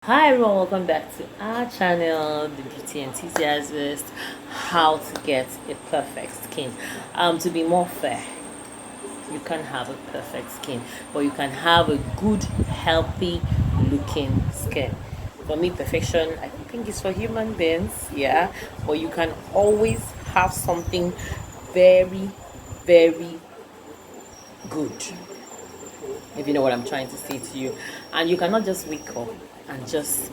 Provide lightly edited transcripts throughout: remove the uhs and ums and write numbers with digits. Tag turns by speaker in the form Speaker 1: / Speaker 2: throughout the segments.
Speaker 1: Hi everyone, welcome back to our channel, the beauty enthusiast. How to get a perfect skin. To be more fair, you can have a perfect skin, but you can have a good, healthy looking skin. For me, perfection, I think, is for human beings, yeah. But you can always have something very, very good, if you know what I'm trying to say to you. And you cannot just wake up and just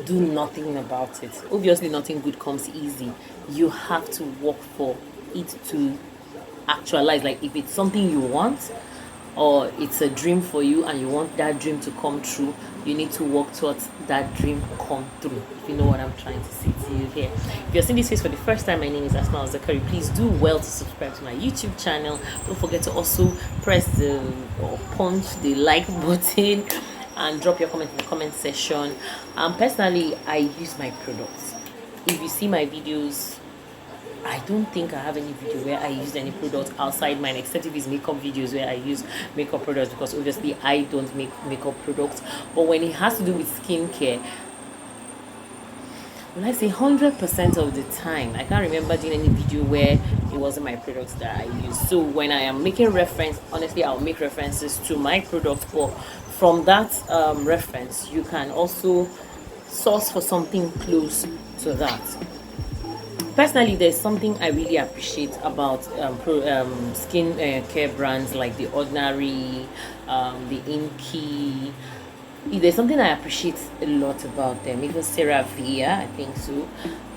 Speaker 1: do nothing about it. Obviously, nothing good comes easy. You have to work for it to actualize. Like, if it's something you want, or it's a dream for you and you want that dream to come true, you need to work towards that dream come through, if you know what I'm trying to say to you here. If you're seeing this face for the first time, my name is Asma Zakari. Please do well to subscribe to my YouTube channel. Don't forget to also press the or punch the like button and drop your comment in the comment section. Personally, I use my products. If you see my videos, I don't think I have any video where I used any product outside mine, except if it's makeup videos where I use makeup products, because obviously I don't make makeup products. But when it has to do with skincare, when I say 100% of the time, I can't remember doing any video where it wasn't my products that I use. So when I am making reference, honestly, I'll make references to my product, but from that reference, you can also source for something close to that. Personally, there's something I really appreciate about skin care brands like the Ordinary, the Inky. There's something I appreciate a lot about them. Even CeraVe, I think so.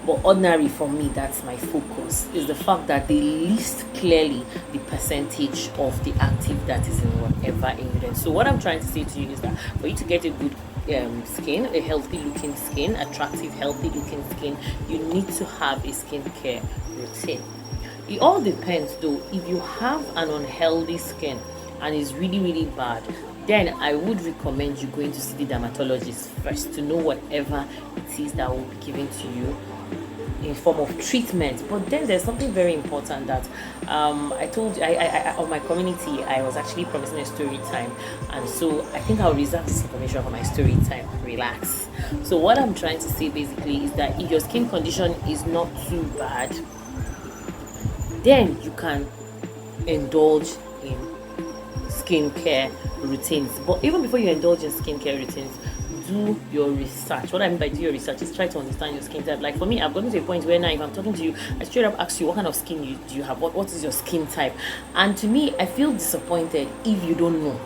Speaker 1: But Ordinary, for me, that's my focus. Is the fact that they list clearly the percentage of the active that is in whatever ingredient. So what I'm trying to say to you is that for you to get a good skin, a healthy looking skin, attractive, healthy looking skin, you need to have a skincare routine. It all depends though. If you have an unhealthy skin and it's really, really bad, then I would recommend you going to see the dermatologist first to know whatever it is that will be given to you in form of treatment. But then there's something very important that I told you, on my community, I was actually promising a story time, and so I think I'll reserve this information for my story time. Relax. So what I'm trying to say basically is that if your skin condition is not too bad, then you can indulge in skincare routines. But even before you indulge in skincare routines, do your research. What I mean by do your research is try to understand your skin type. Like for me, I've gotten to a point where now if I'm talking to you, I straight up ask you what kind of skin do you have, what is your skin type. And to me, I feel disappointed if you don't know.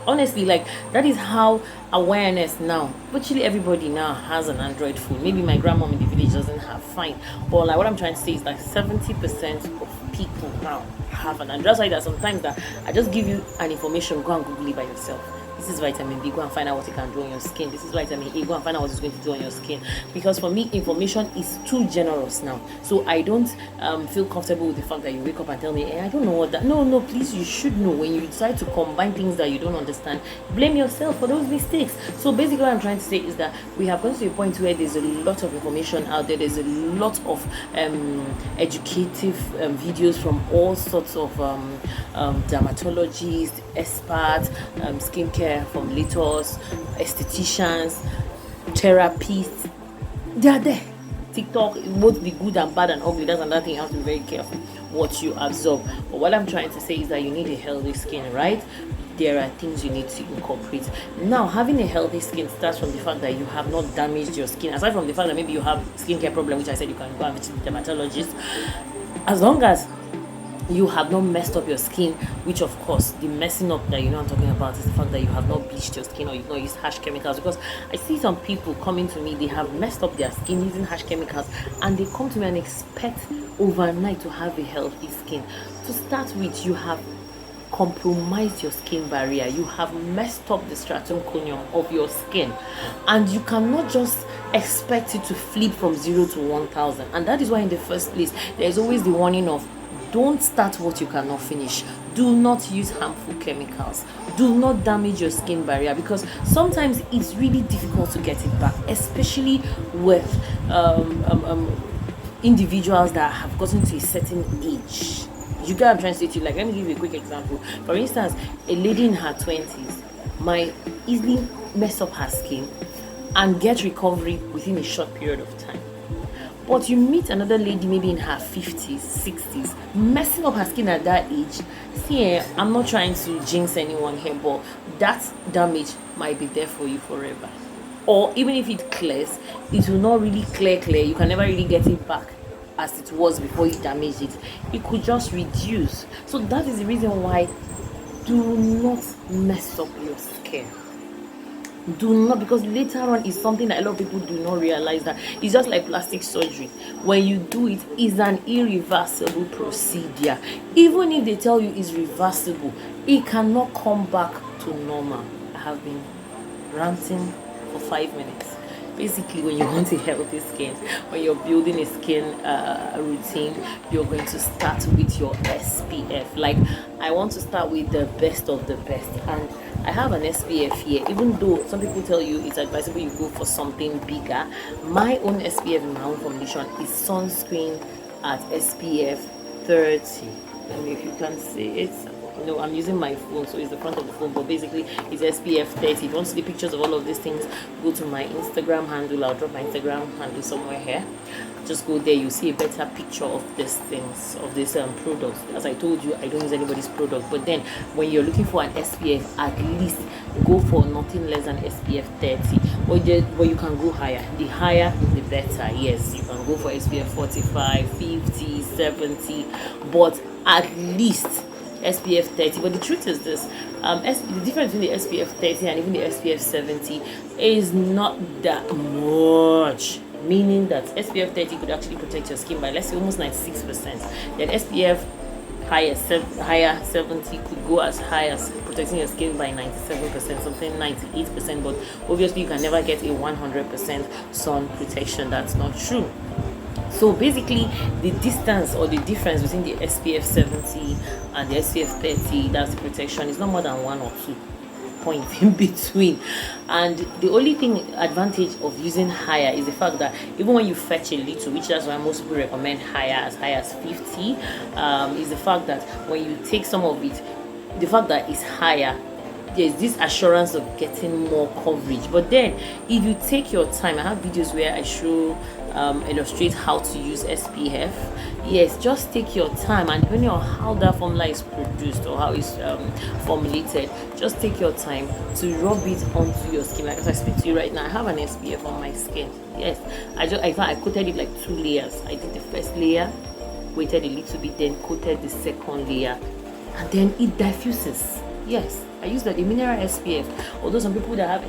Speaker 1: Honestly, like that is how awareness now, virtually everybody now has an Android phone. Maybe my grandma in the village doesn't have, fine, but like what I'm trying to say is like 70% of people now have an Android. That's why that sometimes that I just give you an information, go and Google it by yourself. This is vitamin B, go and find out what it can do on your skin. This is vitamin A, go and find out what it's going to do on your skin. Because for me, information is too generous now. So I don't feel comfortable with the fact that you wake up and tell me, hey, I don't know what that. No, no, please, you should know. When you decide to combine things that you don't understand, blame yourself for those mistakes. So basically, what I'm trying to say is that we have gone to a point where there's a lot of information out there. There's a lot of educative videos from all sorts of dermatologists, experts, skincare formulators, estheticians, therapists. They are there. TikTok, both the good and bad and ugly. That's another thing. You have to be very careful what you absorb. But what I'm trying to say is that you need a healthy skin, right? There are things you need to incorporate. Now, having a healthy skin starts from the fact that you have not damaged your skin. Aside from the fact that maybe you have skincare problem, which I said you can go and visit the dermatologist. As long as you have not messed up your skin, which of course the messing up that I'm talking about is the fact that you have not bleached your skin or you've not used harsh chemicals. Because I see some people coming to me, they have messed up their skin using harsh chemicals, and they come to me and expect overnight to have a healthy skin. To start with, you have compromised your skin barrier, you have messed up the stratum corneum of your skin, and you cannot just expect it to flip from 0 to 1000. And that is why in the first place there's always the warning of don't start what you cannot finish. Do not use harmful chemicals. Do not damage your skin barrier, because sometimes it's really difficult to get it back, especially with individuals that have gotten to a certain age. You get what I'm trying to say to you? Like, let me give you a quick example. For instance, a lady in her 20s might easily mess up her skin and get recovery within a short period of time. But you meet another lady maybe in her 50s, 60s, messing up her skin at that age. See, I'm not trying to jinx anyone here, but that damage might be there for you forever. Or even if it clears, it will not really clear. You can never really get it back as it was before you damaged it. It could just reduce. So that is the reason why do not mess up your skin. Do not, because later on is something that a lot of people do not realize, that it's just like plastic surgery. When you do it, it's an irreversible procedure. Even if they tell you it's reversible, it cannot come back to normal. I have been ranting for 5 minutes. Basically, when you want a healthy skin, when you're building a skin routine, you're going to start with your SPF. Like, I want to start with the best of the best, and I have an SPF here. Even though some people tell you it's advisable you go for something bigger, my own SPF in my own formulation is sunscreen at SPF 30. And if you can see it, no, I'm using my phone, so it's the front of the phone, but basically it's SPF 30. If you want to see pictures of all of these things, go to my Instagram handle. I'll drop my Instagram handle somewhere here. Just go there, you see a better picture of these things, of this products. As I told you, I don't use anybody's product, but then when you're looking for an SPF, at least go for nothing less than SPF 30, or you can go higher. The higher the better. Yes, you can go for SPF 45, 50, 70, but at least SPF 30. But the truth is this, the difference between the SPF 30 and even the SPF 70 is not that much, meaning that SPF 30 could actually protect your skin by, let's say, almost 96%. Then SPF higher 70 could go as high as protecting your skin by 97%, something 98%, but obviously you can never get a 100% sun protection. That's not true. So basically, the distance or the difference between the SPF 70 and the SPF 30, that's the protection, is not more than 1 or 2 points in between. And the only advantage of using higher is the fact that even when you fetch a little, which that's why most people recommend high as 50, is the fact that when you take some of it, the fact that it's higher, there's this assurance of getting more coverage. But then if you take your time, I have videos where I show illustrate how to use SPF. Yes, just take your time, and depending on how that formula is produced or how it's formulated, just take your time to rub it onto your skin. Like as I speak to you right now, I have an SPF on my skin. Yes, I coated it like 2 layers. I did the first layer, waited a little bit, then coated the second layer, and then it diffuses. Yes, I use the mineral SPF. Although some people that have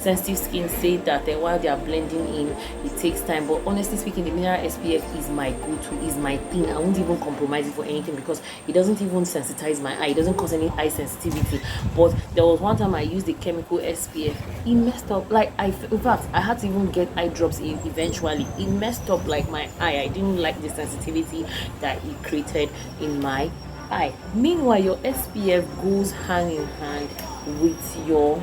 Speaker 1: sensitive skin say that while they are blending in, it takes time. But honestly speaking, the mineral SPF is my go-to, is my thing. I won't even compromise it for anything because it doesn't even sensitize my eye. It doesn't cause any eye sensitivity. But there was one time I used the chemical SPF. It messed up. Like in fact, I had to even get eye drops eventually. It messed up like my eye. I didn't like the sensitivity that it created in my eye. Meanwhile, your SPF goes hand in hand with your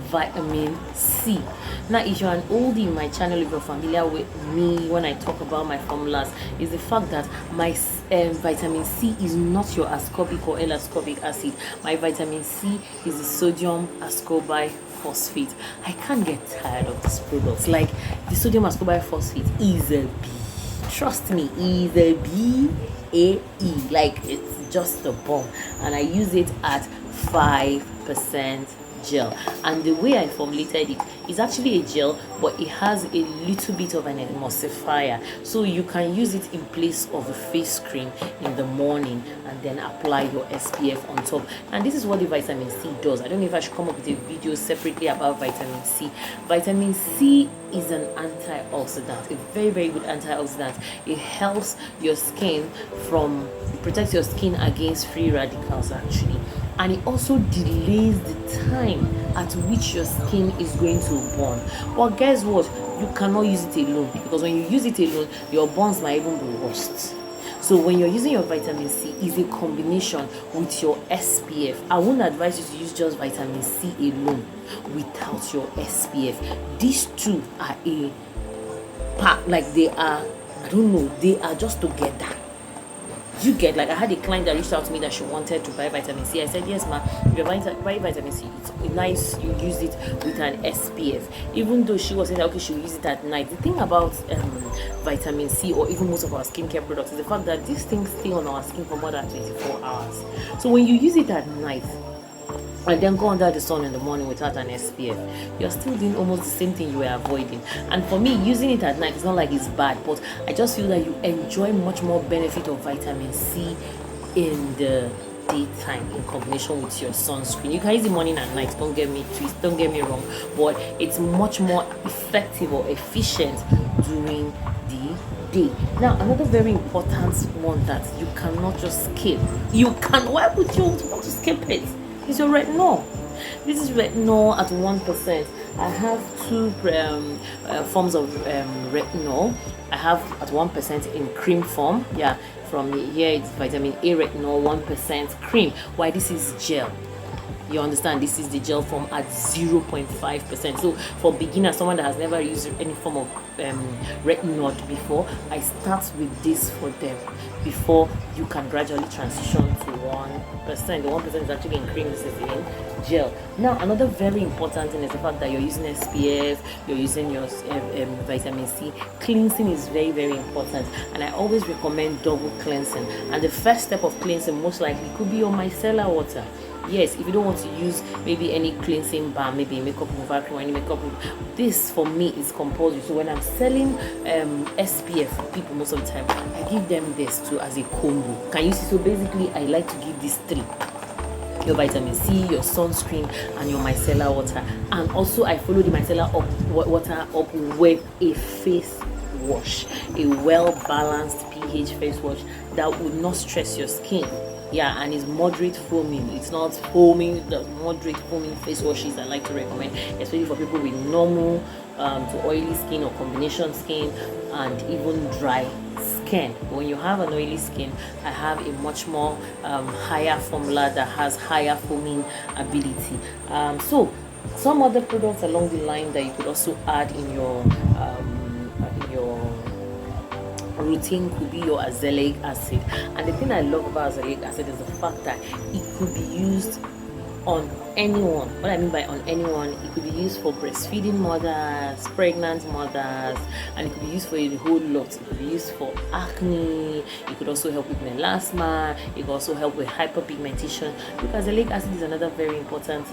Speaker 1: vitamin C. Now, if you're an oldie in my channel, if you're familiar with me when I talk about my formulas, is the fact that my vitamin C is not your ascorbic or L-ascorbic acid. My vitamin C is the sodium ascorbate phosphate. I can't get tired of these products. Like the sodium ascorbate phosphate is a B. Trust me, is a BAE. Like it's just a bomb, and I use it at 5% gel. And the way I formulated it is actually a gel, but it has a little bit of an emulsifier, so you can use it in place of a face cream in the morning and then apply your SPF on top. And this is what the vitamin C does. I don't know if I should come up with a video separately about vitamin C. Vitamin C is an antioxidant, a very, very good antioxidant. It helps your skin it protects your skin against free radicals actually, and it also delays the time at which your skin is going to burn. But guess what? You cannot use it alone, because when you use it alone, your burns might even be worse. So when you're using your vitamin C, it's a combination with your SPF. I wouldn't advise you to use just vitamin C alone without your SPF. These two are a pack, like they are, I don't know, they are just together. You get, like, I had a client that reached out to me that she wanted to buy vitamin C. I said, yes, ma, if you're buying vitamin C, it's nice you use it with an SPF. Even though she was saying that, okay, she'll use it at night. The thing about vitamin C, or even most of our skincare products, is the fact that these things stay on our skin for more than 24 hours. So when you use it at night, and then go under the sun in the morning without an SPF, you're still doing almost the same thing you were avoiding. And for me, using it at night, it's not like it's bad, but I just feel that you enjoy much more benefit of vitamin C in the daytime in combination with your sunscreen. You can use it morning and night, don't get me wrong, but it's much more effective or efficient during the day. Now, another very important one that you cannot just skip. Why would you want to skip it? Is your retinol. This is retinol at 1%. I have two forms of retinol. I have at 1% in cream form. Yeah, from here it's vitamin A retinol 1% cream. Why this is gel? You understand, this is the gel form at 0.5%. So for beginners, someone that has never used any form of retinol before, I start with this for them before you can gradually transition to 1%. The 1% is actually in cream, this is in gel. Now, another very important thing is the fact that you're using SPF, you're using your vitamin C. Cleansing is very, very important, and I always recommend double cleansing. And the first step of cleansing most likely could be your micellar water. Yes, if you don't want to use maybe any cleansing balm, maybe makeup remover cream or any makeup, this for me is compulsory. So when I'm selling SPF for people, most of the time I give them this too as a combo. Can you see? So basically I like to give these three: your vitamin C, your sunscreen, and your micellar water. And also I follow the micellar water up with a face wash, a well balanced pH face wash that would not stress your skin. Yeah, and it's moderate foaming. It's not foaming. The moderate foaming face washes I like to recommend, especially for people with normal to oily skin or combination skin, and even dry skin. When you have an oily skin, I have a much more higher formula that has higher foaming ability. So some other products along the line that you could also add in your routine could be your azelaic acid. And the thing I love about azelaic acid is the fact that it could be used on anyone. What I mean by on anyone, it could be used for breastfeeding mothers, pregnant mothers, and it could be used for a whole lot. It could be used for acne. It could also help with melasma. It could also help with hyperpigmentation, because azelaic acid is another very important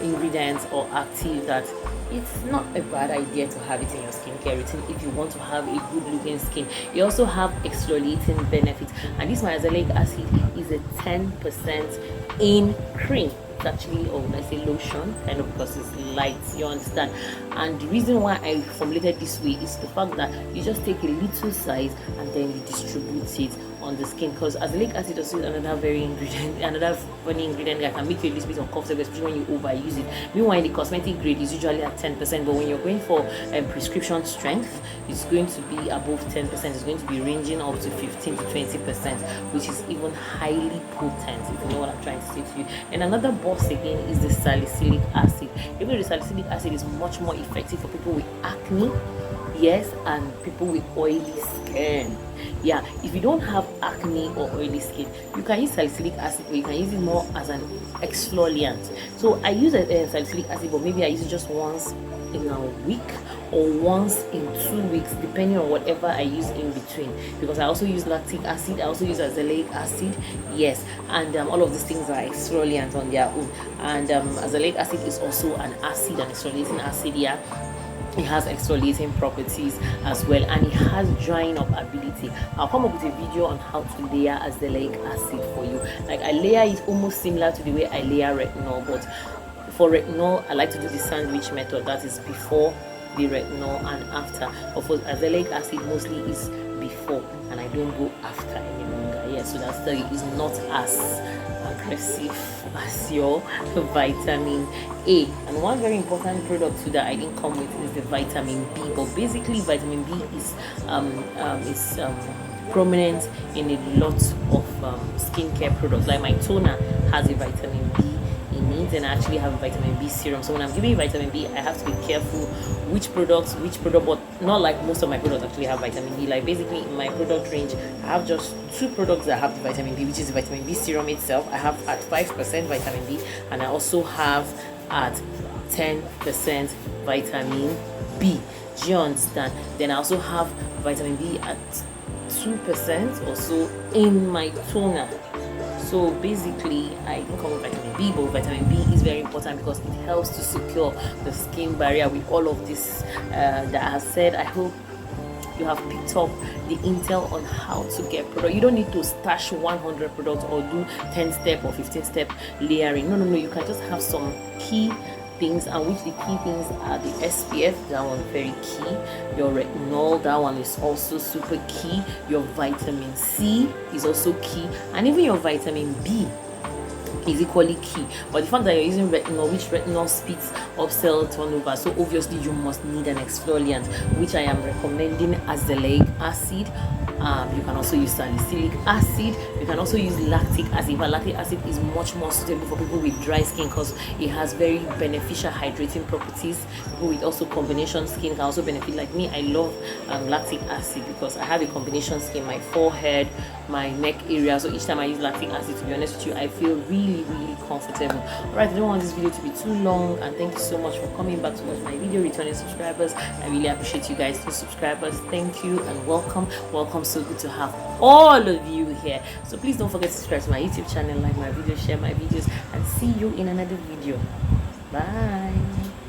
Speaker 1: ingredient or active that it's not a bad idea to have it in your skincare routine if you want to have a good looking skin. You also have exfoliating benefits, and this azelaic acid is a 10% in cream. It's actually, or let's say lotion, kind of, because it's light, you understand. And the reason why I formulated this way is the fact that you just take a little size and then you distribute it on the skin, because azelaic acid also is another funny ingredient that can make you a little bit uncomfortable, especially when you overuse it. Meanwhile, the cosmetic grade is usually at 10%, but when you're going for prescription strength, it's going to be above 10%. It's going to be ranging up to 15 to 20%, which is even highly potent, if you know what I'm trying to say to you. And another boss again is the salicylic acid. Even the salicylic acid is much more effective for people with acne, yes, and people with oily skin. Yeah, if you don't have acne or oily skin, you can use salicylic acid, but you can use it more as an exfoliant. So I use salicylic acid, but maybe I use it just once in a week or once in 2 weeks, depending on whatever I use in between, because I also use lactic acid, I also use azelaic acid, yes, and all of these things are exfoliants on their own. And azelaic acid is also an acid, an exfoliating acid. Yeah, it has exfoliating properties as well, and it has drying up ability. I'll come up with a video on how to layer azelaic acid for you. Like, I layer it almost similar to the way I layer retinol, but for retinol I like to do the sandwich method, that is before the retinol and after. But for azelaic acid, mostly is before, and I don't go after any longer. Yeah, so that's the is not as aggressive as your vitamin A. And one very important product too that I didn't come with is the vitamin B. But basically, vitamin B is prominent in a lot of skincare products. Like my toner has a vitamin B in needs, and I actually have a vitamin B serum. So when I'm giving you vitamin B, I have to be careful which product, but not like most of my products actually have vitamin B. Like basically in my product range, I have just 2 products that have the vitamin B, which is the vitamin B serum itself. I have at 5% vitamin B, and I also have at 10% vitamin B. Do you understand? Then I also have vitamin B at 2% or so in my toner. So basically, I don't come with vitamin B, but vitamin B is very important because it helps to secure the skin barrier with all of this that I have said. I hope you have picked up the intel on how to get product. You don't need to stash 100 products or do 10-step or 15-step layering. No, you can just have some key things, and which the key things are the SPF, that one very key, your retinol, that one is also super key, your vitamin C is also key, and even your vitamin B is equally key. But the fact that you're using retinol, which retinol speeds up cell turnover, so obviously you must need an exfoliant, which I am recommending azelaic acid. You can also use salicylic acid. You can also use lactic acid, but lactic acid is much more suitable for people with dry skin because it has very beneficial hydrating properties. People with also combination skin can also benefit. Like me, I love lactic acid because I have a combination skin, my forehead, my neck area. So each time I use lactic acid, to be honest with you, I feel really comfortable. Alright, I don't want this video to be too long, and thank you so much for coming back to watch my video. Returning subscribers, I really appreciate you guys. New subscribers, thank you and welcome. So good to have all of you here. So please don't forget to subscribe to my YouTube channel, like my videos, share my videos, and see you in another video. Bye.